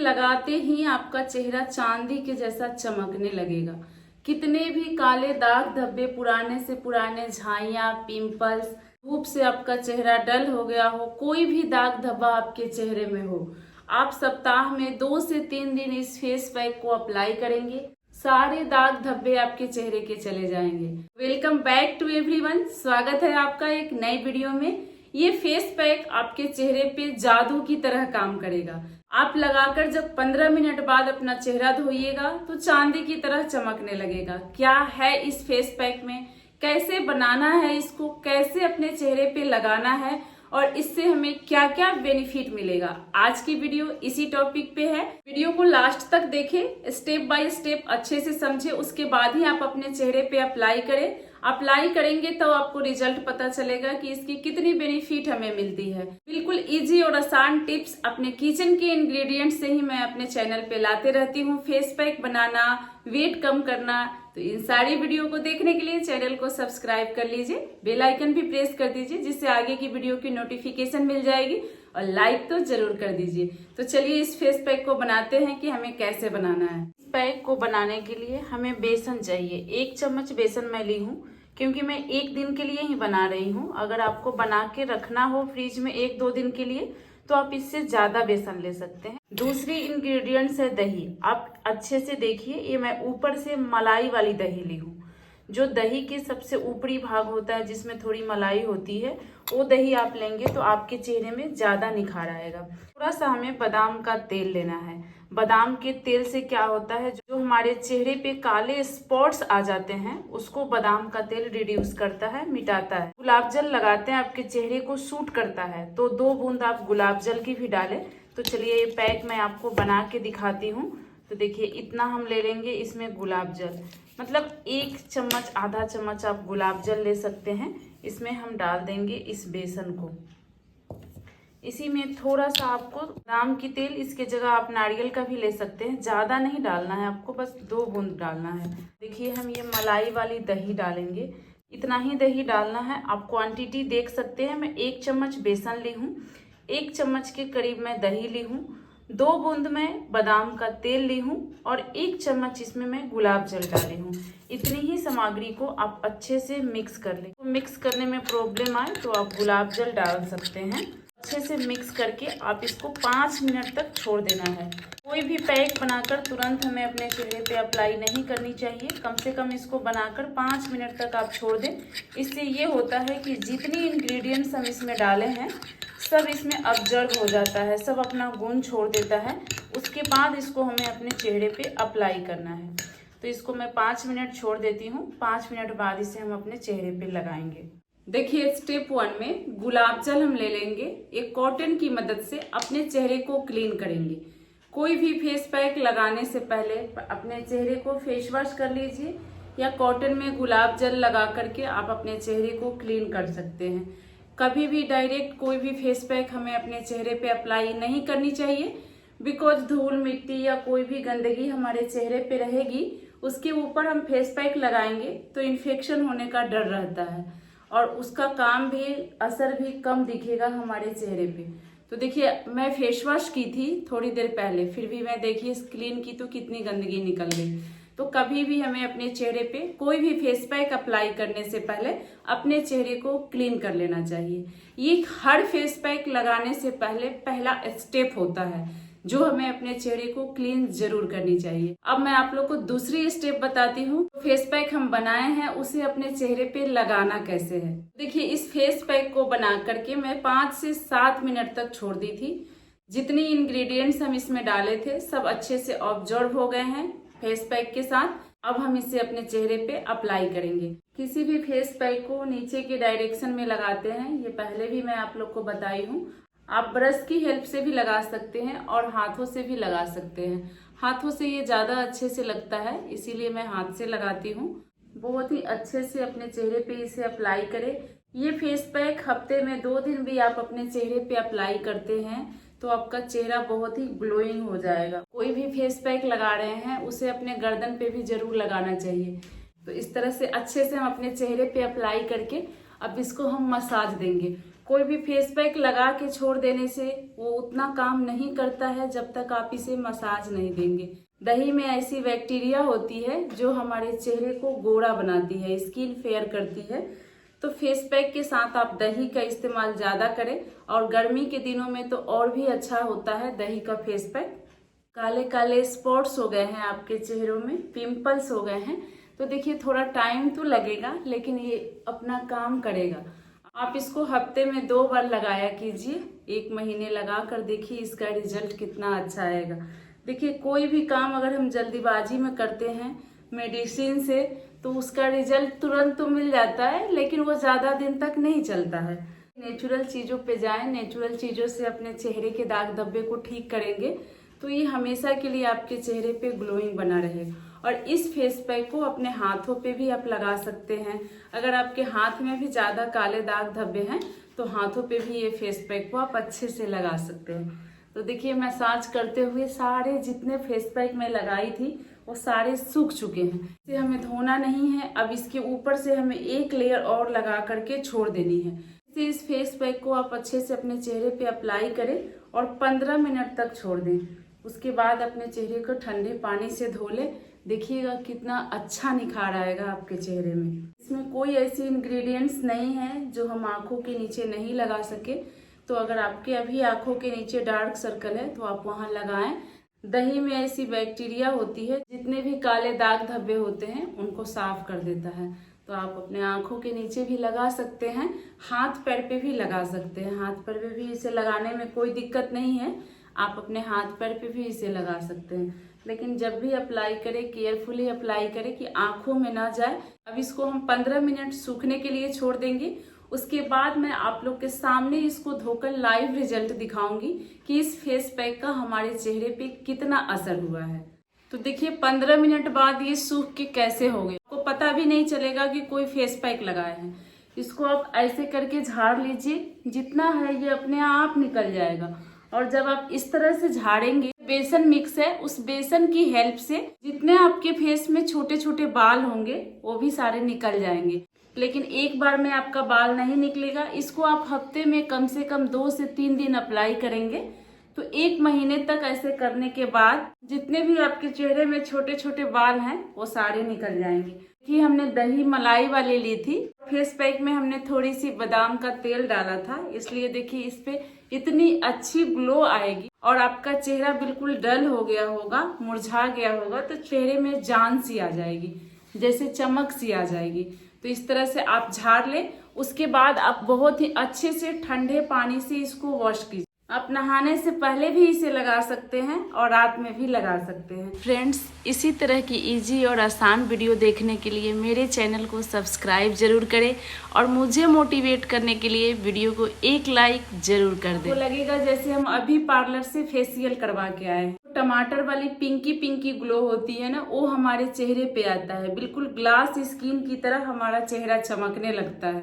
लगाते ही आपका चेहरा चांदी के जैसा चमकने लगेगा। कितने भी काले दाग धब्बे, पुराने से पुराने झाइयाँ, पिंपल्स, धूप से आपका चेहरा डल हो गया हो, कोई भी दाग धब्बा आपके चेहरे में हो, आप सप्ताह में 2 से 3 दिन इस फेस पैक को अप्लाई करेंगे, सारे दाग धब्बे आपके चेहरे के चले जाएंगे। वेलकम बैक टू एवरीवन, स्वागत है आपका एक नई वीडियो में। ये फेस पैक आपके चेहरे पे जादू की तरह काम करेगा। आप लगाकर जब 15 मिनट बाद अपना चेहरा धोइएगा तो चांदी की तरह चमकने लगेगा। क्या है इस फेस पैक में, कैसे बनाना है इसको, कैसे अपने चेहरे पे लगाना है और इससे हमें क्या क्या बेनिफिट मिलेगा, आज की वीडियो इसी टॉपिक पे है। वीडियो को लास्ट तक देखें, स्टेप बाय स्टेप अच्छे से समझे, उसके बाद ही आप अपने चेहरे पे अप्लाई करें। अप्लाई करेंगे तो आपको रिजल्ट पता चलेगा कि इसकी कितनी बेनिफिट हमें मिलती है। बिल्कुल इजी और आसान टिप्स अपने किचन के इंग्रेडिएंट से ही मैं अपने चैनल पे लाते रहती हूँ। फेस पैक बनाना, वेट कम करना, तो इन सारी वीडियो को देखने के लिए चैनल को सब्सक्राइब कर लीजिए, बेल आइकन भी प्रेस कर दीजिए जिससे आगे की वीडियो की नोटिफिकेशन मिल जाएगी, और लाइक तो जरूर कर दीजिए। तो चलिए इस फेस पैक को बनाते हैं कि हमें कैसे बनाना है। इस पैक को बनाने के लिए हमें बेसन चाहिए। 1 चम्मच बेसन मैं ली हूँ क्योंकि मैं 1 दिन के लिए ही बना रही हूँ। अगर आपको बना के रखना हो फ्रिज में 1-2 दिन के लिए तो आप इससे ज्यादा बेसन ले सकते हैं। दूसरी इंग्रेडिएंट्स है दही। आप अच्छे से देखिए, ये मैं ऊपर से मलाई वाली दही ली हूँ। जो दही के सबसे ऊपरी भाग होता है जिसमें थोड़ी मलाई होती है, वो दही आप लेंगे तो आपके चेहरे में ज्यादा निखार आएगा। थोड़ा सा हमें बादाम का तेल लेना है। बादाम के तेल से क्या होता है, जो हमारे चेहरे पे काले स्पॉट्स आ जाते हैं उसको बादाम का तेल रिड्यूस करता है, मिटाता है। गुलाब जल लगाते हैं, आपके चेहरे को सूट करता है तो 2 बूंद आप गुलाब जल की भी डालें। तो चलिए ये पैक मैं आपको बना के दिखाती हूँ। तो देखिए इतना हम ले लेंगे इसमें गुलाब जल, मतलब 1 चम्मच, आधा चम्मच आप गुलाब जल ले सकते हैं। इसमें हम डाल देंगे इस बेसन को। इसी में थोड़ा सा आपको बादाम की तेल, इसके जगह आप नारियल का भी ले सकते हैं। ज़्यादा नहीं डालना है आपको, बस 2 बूंद डालना है। देखिए हम ये मलाई वाली दही डालेंगे, इतना ही दही डालना है। आप क्वांटिटी देख सकते हैं, मैं 1 चम्मच बेसन ली हूँ, 1 चम्मच के करीब मैं दही ली हूँ, 2 बूंद में बादाम का तेल ली हूँ और 1 चम्मच इसमें मैं गुलाब जल डाली हूँ। इतनी ही सामग्री को आप अच्छे से मिक्स कर लें। तो मिक्स करने में प्रॉब्लम आए तो आप गुलाब जल डाल सकते हैं। अच्छे से मिक्स करके आप इसको 5 मिनट तक छोड़ देना है। कोई भी पैक बनाकर तुरंत हमें अपने चेहरे पे अप्लाई नहीं करनी चाहिए। कम से कम इसको बनाकर 5 मिनट तक आप छोड़ दें। इससे ये होता है कि जितनी इंग्रेडिएंट्स हम इसमें डाले हैं सब इसमें अब्जर्व हो जाता है, सब अपना गुण छोड़ देता है। उसके बाद इसको हमें अपने चेहरे पे अप्लाई करना है। तो इसको मैं 5 मिनट छोड़ देती हूँ। 5 मिनट बाद इसे हम अपने चेहरे पे लगाएंगे। देखिए स्टेप 1 में गुलाब जल हम ले लेंगे, एक कॉटन की मदद से अपने चेहरे को क्लीन करेंगे। कोई भी फेस पैक लगाने से पहले अपने चेहरे को फेस वॉश कर लीजिए, या कॉटन में गुलाब जल लगा करके आप अपने चेहरे को क्लीन कर सकते हैं। कभी भी डायरेक्ट कोई भी फेस पैक हमें अपने चेहरे पे अप्लाई नहीं करनी चाहिए, बिकॉज धूल मिट्टी या कोई भी गंदगी हमारे चेहरे पे रहेगी, उसके ऊपर हम फेस पैक लगाएंगे तो इन्फेक्शन होने का डर रहता है और उसका काम भी, असर भी कम दिखेगा हमारे चेहरे पे। तो देखिए मैं फेस वॉश की थी थोड़ी देर पहले, फिर भी मैं देखिए क्लीन की तो कितनी गंदगी निकल गई। तो कभी भी हमें अपने चेहरे पे कोई भी फेस पैक अप्लाई करने से पहले अपने चेहरे को क्लीन कर लेना चाहिए। ये हर फेस पैक लगाने से पहले पहला स्टेप होता है जो हमें अपने चेहरे को क्लीन जरूर करनी चाहिए। अब मैं आप लोग को दूसरी स्टेप बताती हूँ। फेस पैक हम बनाए हैं उसे अपने चेहरे पे लगाना कैसे है। देखिए इस फेस पैक को बना करके मैं 5 से 7 मिनट तक छोड़ दी थी। जितनी इंग्रेडिएंट्स हम इसमें डाले थे सब अच्छे से ऑब्जर्व हो गए हैं फेस पैक के साथ। अब हम इसे अपने चेहरे पे अप्लाई करेंगे। किसी भी फेस पैक को नीचे के डायरेक्शन में लगाते हैं, ये पहले भी मैं आप लोग को बताई हूँ। आप ब्रश की हेल्प से भी लगा सकते हैं और हाथों से भी लगा सकते हैं। हाथों से ये ज्यादा अच्छे से लगता है, इसीलिए मैं हाथ से लगाती हूँ। बहुत ही अच्छे से अपने चेहरे पे इसे अप्लाई करें। ये फेस पैक हफ्ते में 2 दिन भी आप अपने चेहरे पे अप्लाई करते हैं तो आपका चेहरा बहुत ही ग्लोइंग हो जाएगा। कोई भी फेस पैक लगा रहे हैं उसे अपने गर्दन पे भी जरूर लगाना चाहिए। तो इस तरह से अच्छे से हम अपने चेहरे पे अप्लाई करके अब इसको हम मसाज देंगे। कोई भी फेस पैक लगा के छोड़ देने से वो उतना काम नहीं करता है जब तक आप इसे मसाज नहीं देंगे। दही में ऐसी बैक्टीरिया होती है जो हमारे चेहरे को गोरा बनाती है, स्किन फेयर करती है। तो फेस पैक के साथ आप दही का इस्तेमाल ज़्यादा करें, और गर्मी के दिनों में तो और भी अच्छा होता है दही का फेस पैक। काले काले स्पॉट्स हो गए हैं आपके चेहरों में, पिंपल्स हो गए हैं, तो देखिए थोड़ा टाइम तो लगेगा लेकिन ये अपना काम करेगा। आप इसको हफ्ते में 2 बार लगाया कीजिए, 1 महीने लगा कर देखिए इसका रिजल्ट कितना अच्छा आएगा। देखिए कोई भी काम अगर हम जल्दीबाजी में करते हैं मेडिसिन से तो उसका रिजल्ट तुरंत तो मिल जाता है लेकिन वो ज़्यादा दिन तक नहीं चलता है। नेचुरल चीज़ों पे जाएं, नेचुरल चीज़ों से अपने चेहरे के दाग धब्बे को ठीक करेंगे तो ये हमेशा के लिए आपके चेहरे पे ग्लोइंग बना रहेगा। और इस फेस पैक को अपने हाथों पे भी आप लगा सकते हैं। अगर आपके हाथ में भी ज़्यादा काले दाग धब्बे हैं तो हाथों पे भी ये फेस पैक को आप अच्छे से लगा सकते हैं। तो देखिए मसाज करते हुए सारे जितने फेस पैक मैं लगाई थी वो सारे सूख चुके हैं। इसे हमें धोना नहीं है, अब इसके ऊपर से हमें 1 लेयर और लगा करके छोड़ देनी है। इस फेस पैक को आप अच्छे से अपने चेहरे पे अप्लाई करें और 15 मिनट तक छोड़ दें। उसके बाद अपने चेहरे को ठंडे पानी से धो लें। देखिएगा कितना अच्छा निखार आएगा आपके चेहरे में। इसमें कोई ऐसी इंग्रेडिएंट्स नहीं है जो हम आंखों के नीचे नहीं लगा सके। तो अगर आपके अभी आंखों के नीचे डार्क सर्कल है तो आप वहां लगाएं। दही में ऐसी बैक्टीरिया होती है जितने भी काले दाग धब्बे होते हैं उनको साफ कर देता है। तो आप अपने आंखों के नीचे भी लगा सकते हैं, हाथ पैर पे भी लगा सकते हैं। हाथ पैर पे भी इसे लगाने में कोई दिक्कत नहीं है, आप अपने हाथ पैर पे भी इसे लगा सकते हैं। लेकिन जब भी अप्लाई करें केयरफुली अप्लाई करें कि आंखों में ना जाए। अब इसको हम 15 मिनट सूखने के लिए छोड़ देंगे। उसके बाद मैं आप लोग के सामने इसको धोकर लाइव रिजल्ट दिखाऊंगी कि इस फेस पैक का हमारे चेहरे पे कितना असर हुआ है। तो देखिए 15 मिनट बाद ये सूख के कैसे हो गए, आपको पता भी नहीं चलेगा कि कोई फेस पैक लगाया है। इसको आप ऐसे करके झाड़ लीजिए, जितना है ये अपने आप निकल जाएगा। और जब आप इस तरह से झाड़ेंगे, बेसन मिक्स है, उस बेसन की हेल्प से जितने आपके फेस में छोटे छोटे बाल होंगे वो भी सारे निकल जाएंगे। लेकिन एक बार में आपका बाल नहीं निकलेगा। इसको आप हफ्ते में कम से कम 2 से 3 दिन अप्लाई करेंगे तो 1 महीने तक ऐसे करने के बाद जितने भी आपके चेहरे में छोटे छोटे बाल हैं वो सारे निकल जाएंगे। कि हमने दही मलाई वाली ली थी, फेस पैक में हमने थोड़ी सी बादाम का तेल डाला था, इसलिए देखिए इस पे इतनी अच्छी ग्लो आएगी। और आपका चेहरा बिल्कुल डल हो गया होगा, मुरझा गया होगा तो चेहरे में जान सी आ जाएगी, जैसे चमक सी आ जाएगी। तो इस तरह से आप झाड़ लें। उसके बाद आप बहुत ही अच्छे से ठंडे पानी से इसको वॉश कीजिए। आप नहाने से पहले भी इसे लगा सकते हैं और रात में भी लगा सकते हैं। फ्रेंड्स, इसी तरह की इजी और आसान वीडियो देखने के लिए मेरे चैनल को सब्सक्राइब जरूर करें और मुझे मोटिवेट करने के लिए वीडियो को 1 लाइक जरूर कर दें। तो लगेगा जैसे हम अभी पार्लर से फेशियल करवा के आए हैं। टमाटर वाली पिंकी पिंकी ग्लो होती है ना, वो हमारे चेहरे पे आता है। बिल्कुल ग्लास स्किन की तरह हमारा चेहरा चमकने लगता है।